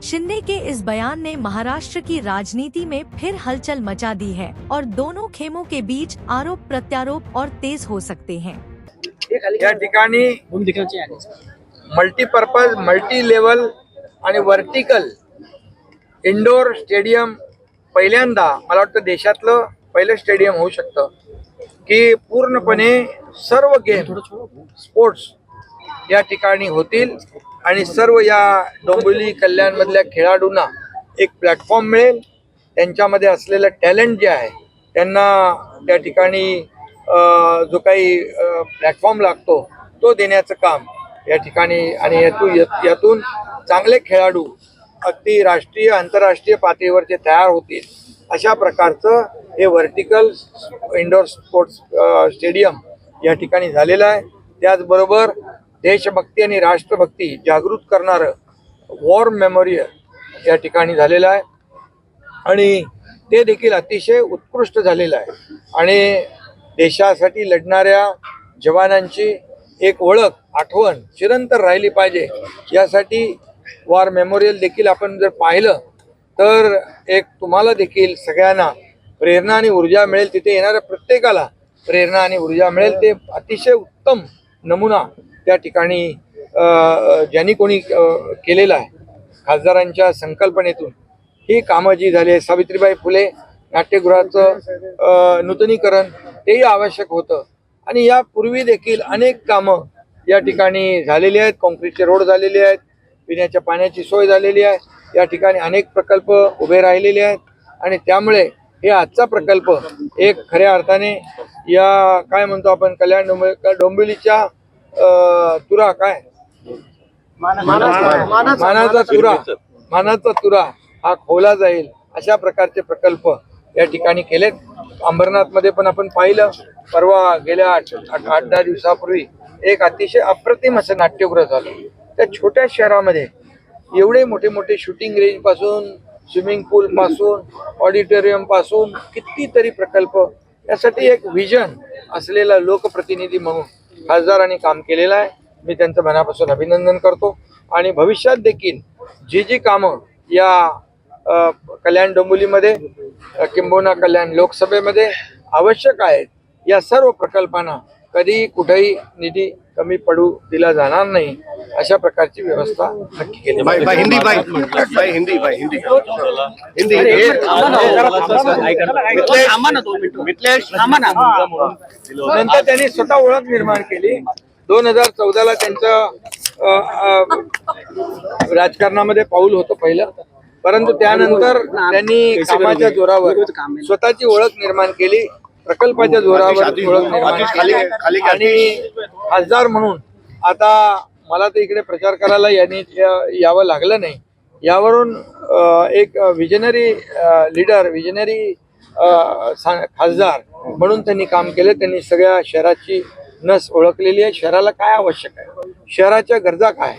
शिंदे के इस बयान ने महाराष्ट्र की राजनीति में फिर हलचल मचा दी है और दोनों खेमों के बीच आरोप प्रत्यारोप और तेज हो सकते हैं। या ठिकाणी मल्टीपर्पज मल्टी लेवल आणि वर्टिकल इंडोर स्टेडियम पहिल्यांदा मला वाटतं देशातलं पहिलं स्टेडियम होऊ शकतं की पूर्णपणे सर्व गेम स्पोर्ट्स या ठिकाणी होतील आणि सर्व या डोंबिवली कल्याण मधल्या खेळाडूंना एक प्लॅटफॉर्म मिळेल। त्यांच्यामध्ये असलेलं टॅलेंट जे आहे त्यांना त्या ठिकाणी जो काही प्लॅटफॉर्म लागतो तो देण्याचं काम या ठिकाणी आणि यातून चांगले खेळाडू अगदी राष्ट्रीय आंतरराष्ट्रीय पातळीवरचे तयार होतील अशा प्रकारचं हे व्हर्टिकल इंडोर स्पोर्ट्स स्टेडियम या ठिकाणी झालेलं आहे। त्याचबरोबर देशभक्ती आणि राष्ट्रभक्ती जागृत करणारं वॉर मेमोरियल या ठिकाणी झालेलं आहे आणि ते देखील अतिशय उत्कृष्ट झालेलं आहे आणि देशासाठी लढणाऱ्या जवानांची एक ओळख आठवण चिरंतर राहिली पाहिजे यासाठी वॉर मेमोरियल देखील आपण जर पाहिलं तर एक तुम्हाला देखील सगळ्यांना प्रेरणा आणि ऊर्जा मिळेल। तिथे येणाऱ्या प्रत्येकाला प्रेरणा आणि ऊर्जा मिळेल। ते अतिशय उत्तम नमुना त्या ठिकाणी ज्यांनी कोणी केलेला आहे खासदारांच्या संकल्पनेतून ही कामं जी झाली आहे। सावित्रीबाई फुले नाट्यगृहाचं नूतनीकरण तेही आवश्यक होतं आणि यापूर्वी देखील अनेक कामं या ठिकाणी झालेली आहेत। काँक्रीटचे रोड झालेले आहेत, पिण्याच्या पाण्याची सोय झालेली आहे, या ठिकाणी अनेक प्रकल्प उभे राहिलेले आहेत आणि त्यामुळे हे आजचा प्रकल्प एक खऱ्या अर्थाने या काय म्हणतो आपण कल्याण डोंबिवलीच्या तुरा काय मानाचा तुरा हा खोला जाईल अशा प्रकारचे प्रकल्प या ठिकाणी केलेत। अंबरनाथ मध्ये पण आपण पाहिलं परवा गेल्या 8-10 दिवसापूर्वी एक अतिशय अप्रतिम असं नाट्यगृह झालं। त्या छोट्या शहरामध्ये एवढे मोठे मोठे शूटिंग रेंज पासून स्विमिंग पूल पासून ऑडिटोरियम पासून कितीतरी प्रकल्प यासाठी एक विजन असलेला लोकप्रतिनिधी म्हणून खासदारांनी काम केलेलं आहे। मी त्यांचं मनापासून अभिनंदन करतो आणि भविष्यात देखील जी कामं या कल्याण डोंबिवलीमध्ये किंबहुना कल्याण लोकसभेमध्ये आवश्यक आहेत या सर्व प्रकल्पांना कधी कुठेही निधी कमी पडू दिला जाणार नाही अशा प्रकारची व्यवस्था नक्की केली नंतर त्यांनी स्वतः ओळख निर्माण केली। 2014ला त्यांचं राजकारणामध्ये पाऊल होतं पहिलं, परंतु त्यानंतर त्यांनी कामाच्या जोरावर स्वतःची ओळख निर्माण केली, प्रकल्पाच्या जोरावर ओळख निर्माण केली आणि खासदार म्हणून आता मला तर इकडे प्रचार करायला यावं लागलं नाही। यावरून एक विजनरी लीडर विजनरी खासदार म्हणून त्यांनी काम केलं। त्यांनी सगळ्या शहराची नस ओळखलेली आहे। शहराला काय आवश्यक आहे, शहराच्या गरजा काय